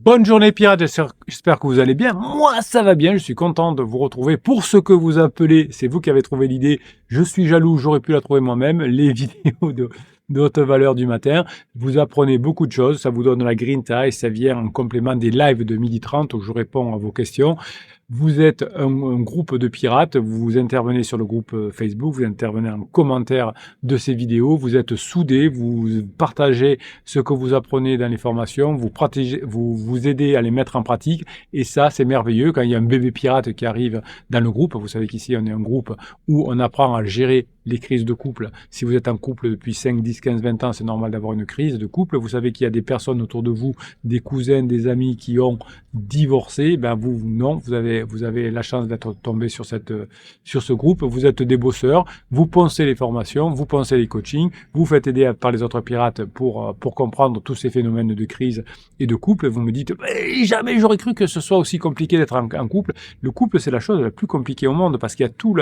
Bonne journée pirates, j'espère que vous allez bien. Moi ça va bien, je suis content de vous retrouver pour ce que vous appelez, c'est vous qui avez trouvé l'idée, je suis jaloux, j'aurais pu la trouver moi-même, les vidéos de haute valeur du matin. Vous apprenez beaucoup de choses, ça vous donne la grinta et ça vient en complément des lives de 12h30 où je réponds à vos questions. Vous êtes un groupe de pirates, vous intervenez sur le groupe Facebook, vous intervenez en commentaire de ces vidéos, vous êtes soudés, vous partagez ce que vous apprenez dans les formations, vous aidez à les mettre en pratique et ça c'est merveilleux quand il y a un bébé pirate qui arrive dans le groupe. Vous savez qu'ici on est un groupe où on apprend à gérer les crises de couple. Si vous êtes en couple depuis 5, 10, 15, 20 ans, c'est normal d'avoir une crise de couple. Vous savez qu'il y a des personnes autour de vous, des cousins, des amis qui ont divorcé. Ben vous, non, vous avez la chance d'être tombé sur ce groupe. Vous êtes des bosseurs, vous pensez les formations, vous pensez les coachings, vous faites aider par les autres pirates pour comprendre tous ces phénomènes de crise et de couple. Vous me dites, jamais j'aurais cru que ce soit aussi compliqué d'être en couple. Le couple, c'est la chose la plus compliquée au monde parce qu'il y a tout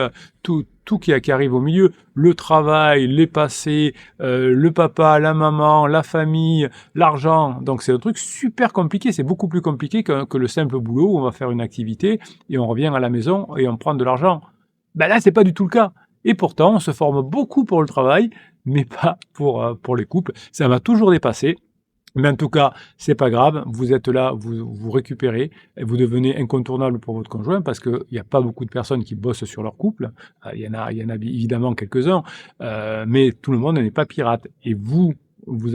qui arrive au milieu, le travail, les passés, le papa, la maman, la famille, l'argent. Donc c'est un truc super compliqué, c'est beaucoup plus compliqué que le simple boulot où on va faire une activité et on revient à la maison et on prend de l'argent. Ben là, c'est pas du tout le cas. Et pourtant, on se forme beaucoup pour le travail, mais pas pour les couples. Ça m'a toujours dépassé. Mais en tout cas, c'est pas grave, vous êtes là, vous récupérez, et vous devenez incontournable pour votre conjoint parce qu'il n'y a pas beaucoup de personnes qui bossent sur leur couple. Il y en a évidemment quelques-uns, mais tout le monde n'est pas pirate. Et vous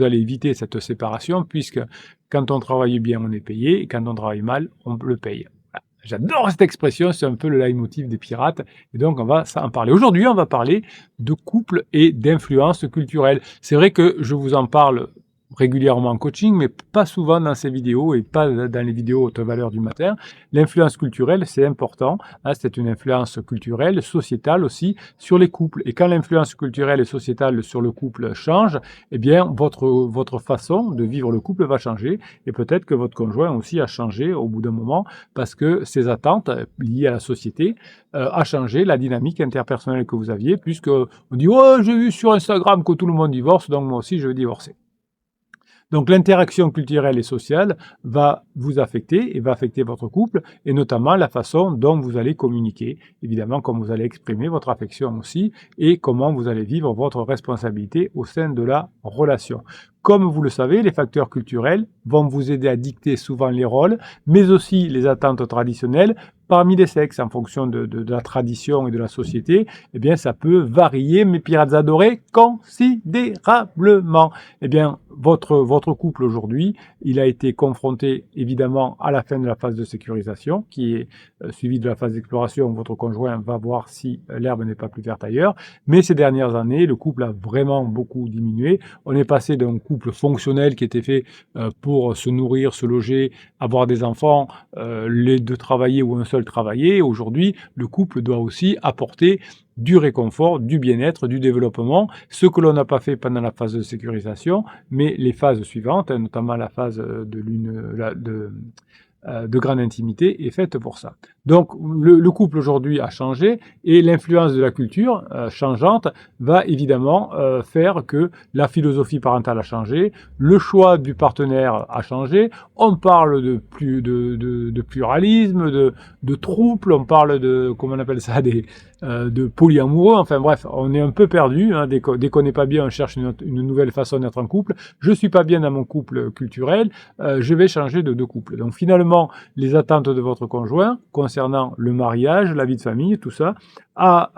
allez éviter cette séparation puisque quand on travaille bien, on est payé, et quand on travaille mal, on le paye. Voilà. J'adore cette expression, c'est un peu le leitmotiv des pirates, et donc on va en parler. Aujourd'hui, on va parler de couple et d'influence culturelle. C'est vrai que je vous en parle régulièrement en coaching, mais pas souvent dans ces vidéos et pas dans les vidéos haute valeur du matin. L'influence culturelle, c'est important. Hein, c'est une influence culturelle, sociétale aussi, sur les couples. Et quand l'influence culturelle et sociétale sur le couple change, eh bien, votre façon de vivre le couple va changer. Et peut-être que votre conjoint aussi a changé au bout d'un moment parce que ses attentes liées à la société a changé, la dynamique interpersonnelle que vous aviez, puisque on dit « Oh, j'ai vu sur Instagram que tout le monde divorce, donc moi aussi je vais divorcer ». Donc l'interaction culturelle et sociale va vous affecter et va affecter votre couple et notamment la façon dont vous allez communiquer, évidemment comme vous allez exprimer votre affection aussi et comment vous allez vivre votre responsabilité au sein de la relation. Comme vous le savez, les facteurs culturels vont vous aider à dicter souvent les rôles, mais aussi les attentes traditionnelles parmi les sexes, en fonction de la tradition et de la société. Eh bien, ça peut varier, mes pirates adorés, considérablement. Eh bien, votre couple aujourd'hui, il a été confronté évidemment à la fin de la phase de sécurisation, qui est suivie de la phase d'exploration où votre conjoint va voir si l'herbe n'est pas plus verte ailleurs. Mais ces dernières années, le couple a vraiment beaucoup diminué. On est passé d'un couple fonctionnel qui était fait pour se nourrir, se loger, avoir des enfants, les deux travailler ou un seul travailler. Aujourd'hui, le couple doit aussi apporter du réconfort, du bien-être, du développement, ce que l'on n'a pas fait pendant la phase de sécurisation, mais les phases suivantes, notamment la phase de grande intimité, est faite pour ça. Donc le couple aujourd'hui a changé et l'influence de la culture changeante va évidemment faire que la philosophie parentale a changé, le choix du partenaire a changé, on parle de pluralisme, de trouble, on parle de, comment on appelle ça, de polyamoureux, enfin bref, on est un peu perdu, hein, dès qu'on n'est pas bien, on cherche une nouvelle façon d'être en couple, je suis pas bien dans mon couple culturel, je vais changer de couple. Donc finalement, les attentes de votre conjoint concernant le mariage, la vie de famille, tout ça, n'a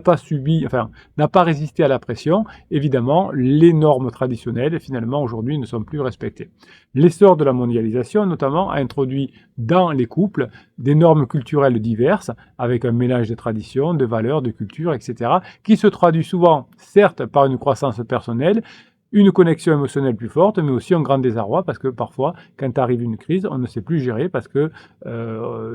pas résisté à la pression. Évidemment, les normes traditionnelles, finalement, aujourd'hui, ne sont plus respectées. L'essor de la mondialisation, notamment, a introduit dans les couples des normes culturelles diverses, avec un mélange de traditions, de valeurs, de cultures, etc., qui se traduit souvent, certes, par une croissance personnelle, une connexion émotionnelle plus forte, mais aussi un grand désarroi, parce que parfois, quand arrive une crise, on ne sait plus gérer, parce que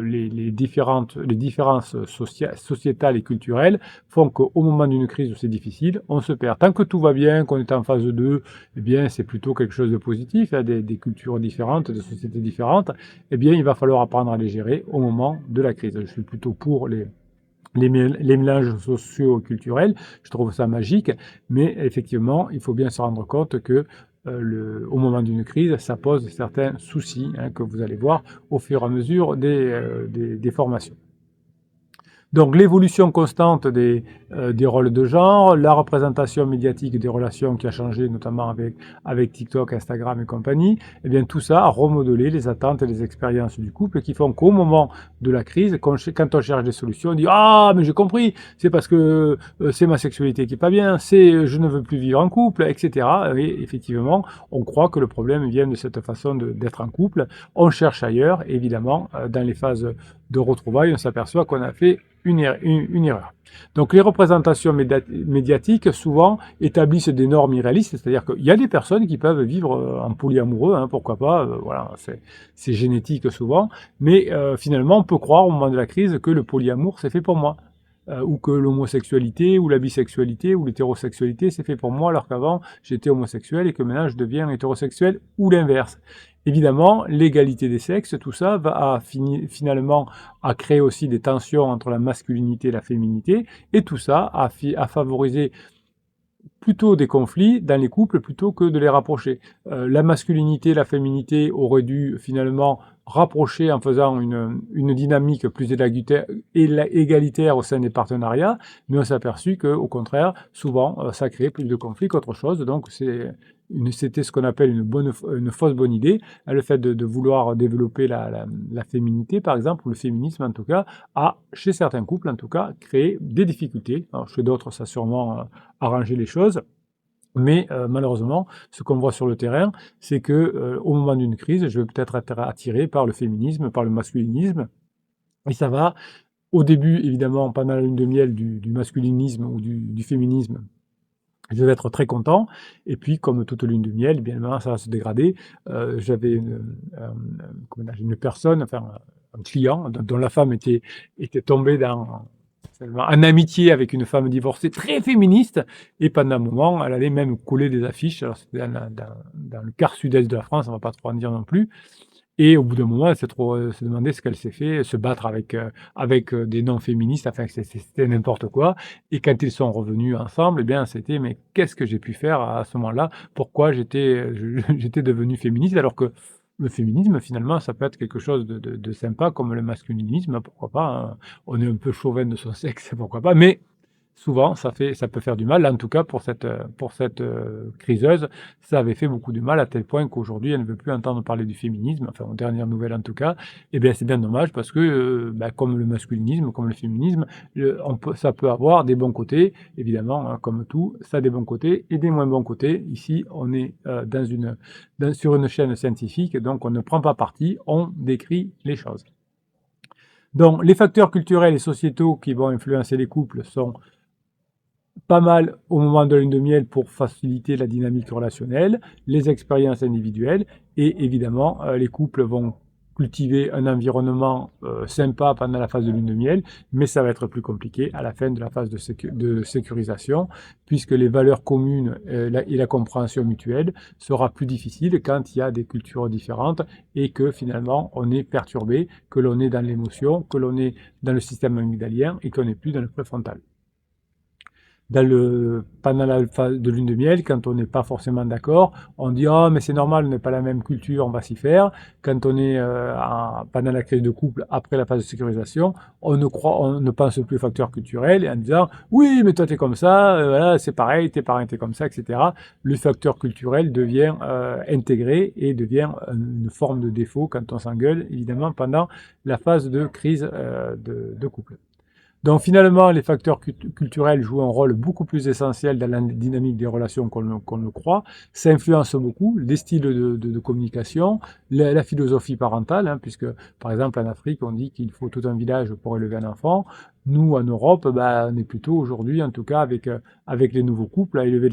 les différences sociétales et culturelles font qu'au moment d'une crise où c'est difficile, on se perd. Tant que tout va bien, qu'on est en phase 2, eh bien, c'est plutôt quelque chose de positif, hein, des cultures différentes, des sociétés différentes, eh bien, il va falloir apprendre à les gérer au moment de la crise. Je suis plutôt pour les mélanges socio-culturels, je trouve ça magique, mais effectivement, il faut bien se rendre compte que au moment d'une crise, ça pose certains soucis que vous allez voir au fur et à mesure des formations. Donc l'évolution constante des rôles de genre, la représentation médiatique des relations qui a changé notamment avec TikTok, Instagram et compagnie, eh bien tout ça a remodelé les attentes et les expériences du couple qui font qu'au moment de la crise, quand on cherche des solutions, on dit «Ah mais j'ai compris, c'est parce que c'est ma sexualité qui est pas bien, c'est je ne veux plus vivre en couple, etc.» Et effectivement, on croit que le problème vient de cette façon d'être en couple. On cherche ailleurs, évidemment, dans les phases de retrouvailles, on s'aperçoit qu'on a fait une erreur. Donc les représentations médiatiques souvent établissent des normes irréalistes, c'est-à-dire qu'il y a des personnes qui peuvent vivre en polyamoureux, pourquoi pas, voilà, c'est génétique souvent, mais finalement on peut croire au moment de la crise que le polyamour c'est fait pour moi. Ou que l'homosexualité, ou la bisexualité, ou l'hétérosexualité, c'est fait pour moi, alors qu'avant, j'étais homosexuel et que maintenant, je deviens hétérosexuel, ou l'inverse. Évidemment, l'égalité des sexes, tout ça va finalement à créer aussi des tensions entre la masculinité et la féminité, et tout ça a favorisé plutôt des conflits dans les couples plutôt que de les rapprocher. La masculinité, la féminité auraient dû finalement rapprocher en faisant une dynamique plus égalitaire au sein des partenariats, mais on s'est aperçu qu'au contraire, souvent, ça crée plus de conflits qu'autre chose. Donc c'était ce qu'on appelle une fausse bonne idée, le fait de vouloir développer la féminité, par exemple, ou le féminisme en tout cas, a, chez certains couples en tout cas, créé des difficultés. Alors, chez d'autres, ça a sûrement arrangé les choses. Mais malheureusement, ce qu'on voit sur le terrain, c'est que au moment d'une crise, je vais peut-être être attiré par le féminisme, par le masculinisme, et ça va, au début, évidemment, pendant la lune de miel du masculinisme ou du féminisme, je vais être très content, et puis comme toute lune de miel, eh bien ça va se dégrader. J'avais une personne, enfin un client, dont la femme était tombée en amitié avec une femme divorcée très féministe, et pendant un moment, elle allait même coller des affiches. Alors c'était dans le quart sud-est de la France, on va pas trop en dire non plus. Et au bout d'un moment, elle s'est demandé ce qu'elle s'est fait, se battre avec des non-féministes, enfin c'était n'importe quoi. Et quand ils sont revenus ensemble, eh bien c'était mais qu'est-ce que j'ai pu faire à ce moment-là? Pourquoi j'étais devenu féministe alors que le féminisme, finalement, ça peut être quelque chose de sympa comme le masculinisme, pourquoi pas, hein. On est un peu chauvin de son sexe, pourquoi pas, mais souvent ça peut faire du mal. En tout cas, pour cette criseuse, ça avait fait beaucoup de mal à tel point qu'aujourd'hui, elle ne veut plus entendre parler du féminisme, enfin aux dernières nouvelles en tout cas. Et bien c'est bien dommage parce que, comme le masculinisme, comme le féminisme, ça peut avoir des bons côtés, évidemment, hein, comme tout, ça a des bons côtés et des moins bons côtés. Ici, on est sur une chaîne scientifique, donc on ne prend pas parti, on décrit les choses. Donc les facteurs culturels et sociétaux qui vont influencer les couples sont pas mal au moment de la lune de miel pour faciliter la dynamique relationnelle, les expériences individuelles, et évidemment, les couples vont cultiver un environnement sympa pendant la phase de lune de miel, mais ça va être plus compliqué à la fin de la phase de sécurisation, puisque les valeurs communes et la compréhension mutuelle sera plus difficile quand il y a des cultures différentes et que finalement on est perturbé, que l'on est dans l'émotion, que l'on est dans le système amygdalien et qu'on n'est plus dans le préfrontal. Pendant la phase de lune de miel, quand on n'est pas forcément d'accord, on dit ah mais c'est normal, on n'est pas la même culture, on va s'y faire. Quand on est pendant la crise de couple, après la phase de sécurisation, on ne pense plus aux facteurs culturels, et en disant oui mais toi t'es comme ça, voilà c'est pareil, tes parents étaient comme ça, etc. Le facteur culturel devient intégré et devient une forme de défaut quand on s'engueule, évidemment pendant la phase de crise de couple. Donc finalement, les facteurs culturels jouent un rôle beaucoup plus essentiel dans la dynamique des relations qu'on le croit. Ça influence beaucoup les styles de communication, la philosophie parentale, hein, puisque par exemple en Afrique, on dit qu'il faut tout un village pour élever un enfant. Nous, en Europe, on est plutôt aujourd'hui, en tout cas avec les nouveaux couples, à élever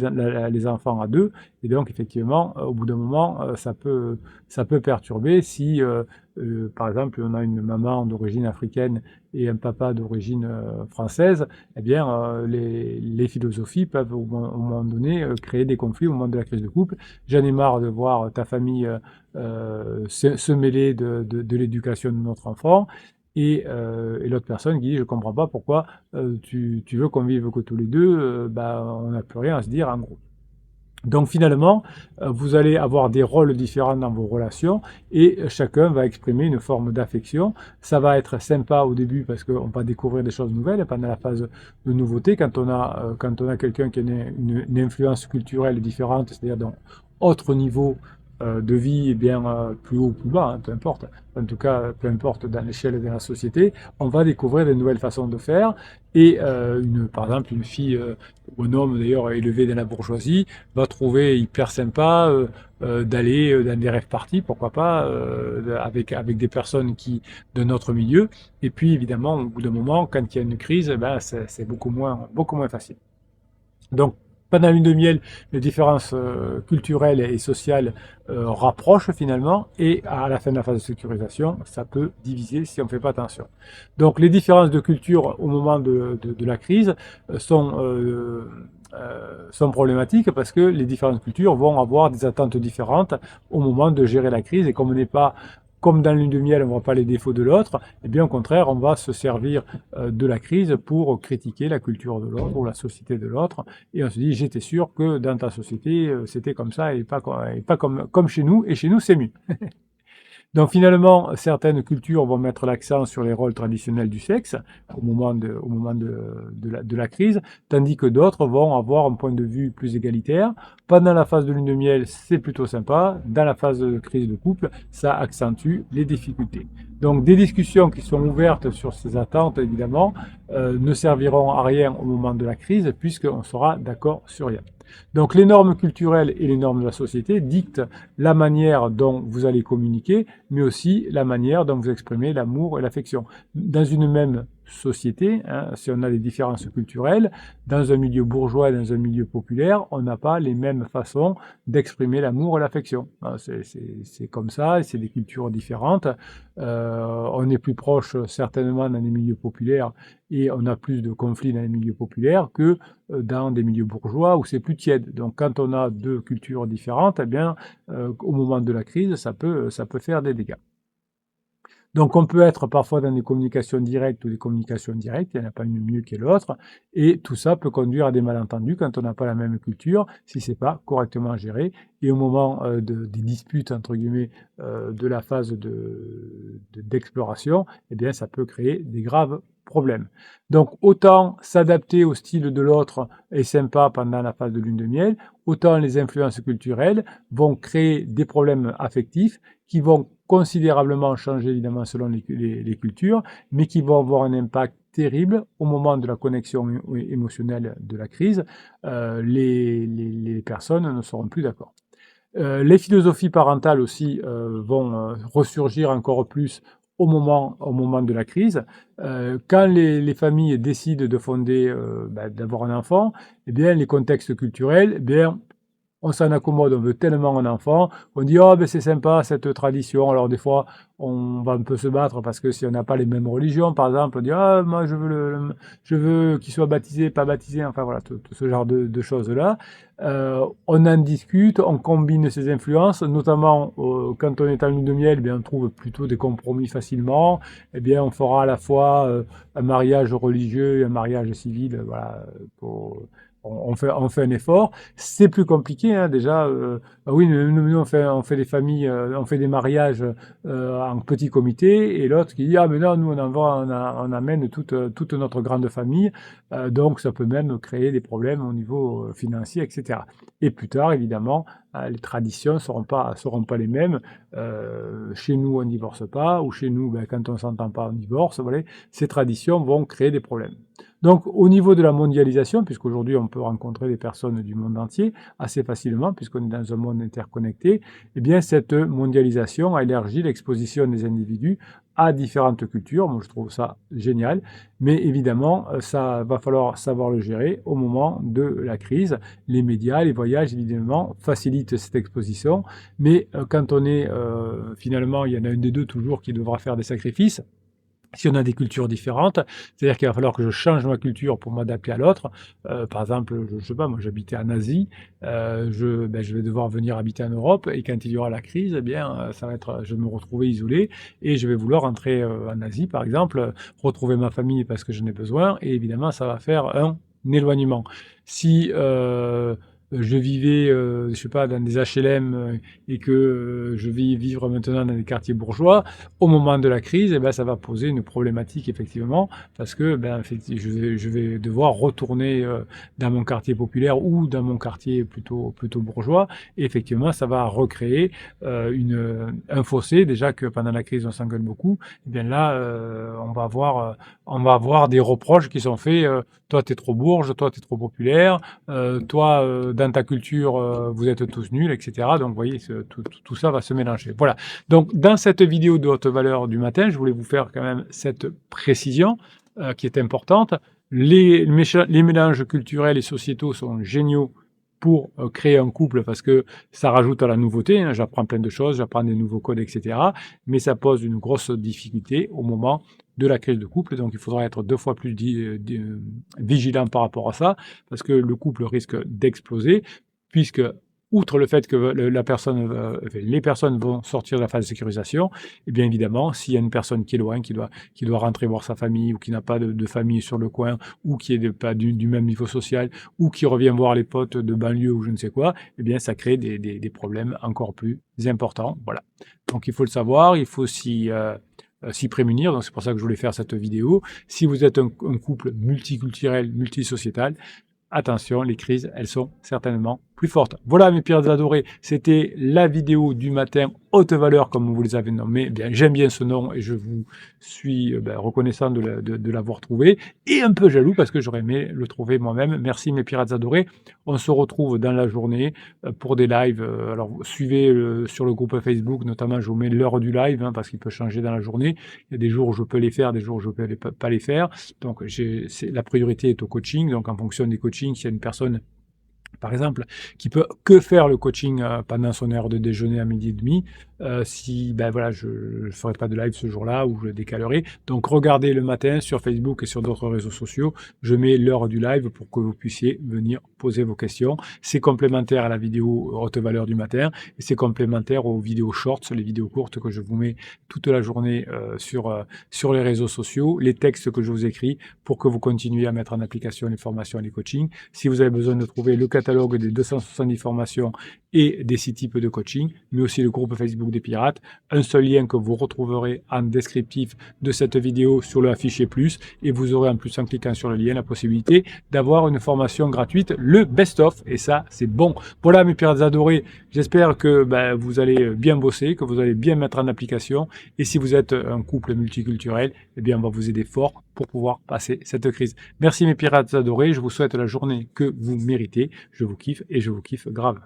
les enfants à deux. Et donc effectivement, au bout d'un moment, ça peut perturber si par exemple, on a une maman d'origine africaine et un papa d'origine française, eh bien, les philosophies peuvent au moment donné créer des conflits au moment de la crise de couple. J'en ai marre de voir ta famille se mêler de l'éducation de notre enfant. Et l'autre personne qui dit je comprends pas pourquoi tu veux qu'on vive que tous les deux, on n'a plus rien à se dire en gros. Donc finalement, vous allez avoir des rôles différents dans vos relations et chacun va exprimer une forme d'affection. Ça va être sympa au début parce qu'on va découvrir des choses nouvelles pendant la phase de nouveauté. Quand on a quelqu'un qui a une influence culturelle différente, c'est-à-dire d'un autre niveau de vie, et bien plus haut ou plus bas, hein, peu importe. En tout cas, peu importe dans l'échelle de la société, on va découvrir des nouvelles façons de faire. Et par exemple, une fille ou un homme d'ailleurs élevé dans la bourgeoisie va trouver hyper sympa d'aller dans des rêves parties, pourquoi pas, avec des personnes qui de notre milieu. Et puis évidemment, au bout d'un moment, quand il y a une crise, ben, c'est beaucoup moins facile. Donc, pendant la lune de miel, les différences culturelles et sociales rapprochent finalement, et à la fin de la phase de sécurisation, ça peut diviser si on ne fait pas attention. Donc, les différences de culture au moment de la crise sont problématiques parce que les différentes cultures vont avoir des attentes différentes au moment de gérer la crise, et comme on n'est pas comme dans l'une de miel, on ne voit pas les défauts de l'autre, eh bien au contraire, on va se servir de la crise pour critiquer la culture de l'autre ou la société de l'autre, et on se dit, j'étais sûr que dans ta société, c'était comme ça et pas comme chez nous, et chez nous, c'est mieux. Donc finalement, certaines cultures vont mettre l'accent sur les rôles traditionnels du sexe au moment de la crise, tandis que d'autres vont avoir un point de vue plus égalitaire. Pendant la phase de lune de miel, c'est plutôt sympa. Dans la phase de crise de couple, ça accentue les difficultés. Donc des discussions qui sont ouvertes sur ces attentes, évidemment, ne serviront à rien au moment de la crise, puisqu'on sera d'accord sur rien. Donc les normes culturelles et les normes de la société dictent la manière dont vous allez communiquer, mais aussi la manière dont vous exprimez l'amour et l'affection. Dans une même société, hein, si on a des différences culturelles, dans un milieu bourgeois et dans un milieu populaire, on n'a pas les mêmes façons d'exprimer l'amour et l'affection. C'est comme ça, c'est des cultures différentes. On est plus proche certainement dans les milieux populaires et on a plus de conflits dans les milieux populaires que dans des milieux bourgeois où c'est plus tiède. Donc quand on a deux cultures différentes, eh bien, au moment de la crise, ça peut faire des dégâts. Donc on peut être parfois dans des communications directes ou des communications indirectes, il n'y en a pas une mieux que l'autre, et tout ça peut conduire à des malentendus quand on n'a pas la même culture, si c'est pas correctement géré, et au moment des disputes, entre guillemets, de la phase d'exploration, eh bien ça peut créer des graves problèmes. Donc autant s'adapter au style de l'autre est sympa pendant la phase de lune de miel, autant les influences culturelles vont créer des problèmes affectifs qui vont considérablement changer évidemment selon les cultures, mais qui vont avoir un impact terrible au moment de la connexion émotionnelle de la crise. Les personnes ne seront plus d'accord. Les philosophies parentales aussi vont ressurgir encore plus au moment de la crise. Quand les familles décident de fonder, d'avoir un enfant, eh bien, les contextes culturels, eh bien, on s'en accommode, on veut tellement un enfant, on dit oh ben c'est sympa cette tradition. Alors des fois on va un peu se battre parce que si on n'a pas les mêmes religions, par exemple, on dit ah moi je veux qu'il soit baptisé, pas baptisé, enfin voilà tout ce genre de choses là. On en discute, on combine ces influences, notamment quand on est en lune de miel, eh bien on trouve plutôt des compromis facilement. Eh bien on fera à la fois un mariage religieux et un mariage civil, voilà pour on fait un effort. C'est plus compliqué, hein, déjà. Oui, nous on fait des familles, on fait des mariages en petit comité, et l'autre qui dit ah mais non, nous on amène toute notre grande famille, donc ça peut même créer des problèmes au niveau financier, etc. Et plus tard, évidemment, les traditions seront pas les mêmes. Chez nous, on ne divorce pas, ou chez nous, ben, quand on s'entend pas, on divorce. Voilà. Ces traditions vont créer des problèmes. Donc, au niveau de la mondialisation, puisqu'aujourd'hui on peut rencontrer des personnes du monde entier assez facilement, puisqu'on est dans un monde interconnecté, eh bien, cette mondialisation a élargi l'exposition des individus à différentes cultures. Moi, je trouve ça génial. Mais évidemment, ça va falloir savoir le gérer au moment de la crise. Les médias, les voyages, évidemment, facilitent cette exposition. Mais quand on est, finalement, il y en a un des deux toujours qui devra faire des sacrifices. Si on a des cultures différentes, c'est-à-dire qu'il va falloir que je change ma culture pour m'adapter à l'autre. Par exemple, je sais pas, moi j'habitais en Asie, je vais devoir venir habiter en Europe, et quand il y aura la crise, eh bien, ça va être, je vais me retrouver isolé, et je vais vouloir rentrer en Asie, par exemple, retrouver ma famille parce que j'en ai besoin, et évidemment, ça va faire un éloignement. Si je vivais, je sais pas, dans des HLM et que je vais vivre maintenant dans des quartiers bourgeois, au moment de la crise, eh ben, ça va poser une problématique effectivement, parce que ben, je vais devoir retourner dans mon quartier populaire ou dans mon quartier plutôt bourgeois, et effectivement, ça va recréer un fossé. Déjà que pendant la crise, on s'engueule beaucoup, et bien là, on va avoir des reproches qui sont faits. Toi, t'es trop bourge, toi, t'es trop populaire, toi, dans ta culture, vous êtes tous nuls, etc. Donc, vous voyez, tout ça va se mélanger. Voilà. Donc, dans cette vidéo de haute valeur du matin, je voulais vous faire quand même cette précision qui est importante. Les mélanges culturels et sociétaux sont géniaux pour créer un couple parce que ça rajoute à la nouveauté. Hein. J'apprends plein de choses, j'apprends des nouveaux codes, etc. Mais ça pose une grosse difficulté au moment de la crise de couple. Donc, il faudra être 2 fois plus vigilant par rapport à ça parce que le couple risque d'exploser puisque outre le fait que les personnes vont sortir de la phase de sécurisation, et bien évidemment, s'il y a une personne qui est loin, qui doit rentrer voir sa famille, ou qui n'a pas de famille sur le coin, ou qui est pas du même niveau social, ou qui revient voir les potes de banlieue ou je ne sais quoi, eh bien ça crée des problèmes encore plus importants. Voilà. Donc il faut le savoir, il faut s'y prémunir, donc c'est pour ça que je voulais faire cette vidéo. Si vous êtes un couple multiculturel, multisociétal, attention, les crises, elles sont certainement plus fortes. Voilà mes pirates adorés, c'était la vidéo du matin haute valeur comme vous les avez nommés. Eh bien, j'aime bien ce nom et je vous suis reconnaissant de l'avoir trouvé et un peu jaloux parce que j'aurais aimé le trouver moi-même. Merci mes pirates adorés. On se retrouve dans la journée pour des lives. Alors suivez sur le groupe Facebook, notamment je vous mets l'heure du live parce qu'il peut changer dans la journée. Il y a des jours où je peux les faire, des jours où je peux pas les faire. Donc la priorité est au coaching. Donc en fonction des coachings, s'il y a une personne par exemple, qui peut que faire le coaching pendant son heure de déjeuner à 12h30, si ben voilà, je ne ferai pas de live ce jour-là ou je le décalerai. Donc regardez le matin sur Facebook et sur d'autres réseaux sociaux, je mets l'heure du live pour que vous puissiez venir poser vos questions. C'est complémentaire à la vidéo haute valeur du matin et c'est complémentaire aux vidéos shorts, les vidéos courtes que je vous mets toute la journée sur les réseaux sociaux, les textes que je vous écris pour que vous continuiez à mettre en application les formations et les coachings. Si vous avez besoin de trouver le catalogue des 270 formations et des 6 types de coaching, mais aussi le groupe Facebook des pirates, un seul lien que vous retrouverez en descriptif de cette vidéo sur le affiché plus, et vous aurez en plus en cliquant sur le lien la possibilité d'avoir une formation gratuite, le best-of, et ça c'est bon. Voilà mes pirates adorés, j'espère que vous allez bien bosser, que vous allez bien mettre en application, et si vous êtes un couple multiculturel, eh bien on va vous aider fort pour pouvoir passer cette crise. Merci mes pirates adorés, je vous souhaite la journée que vous méritez, je vous kiffe et je vous kiffe grave.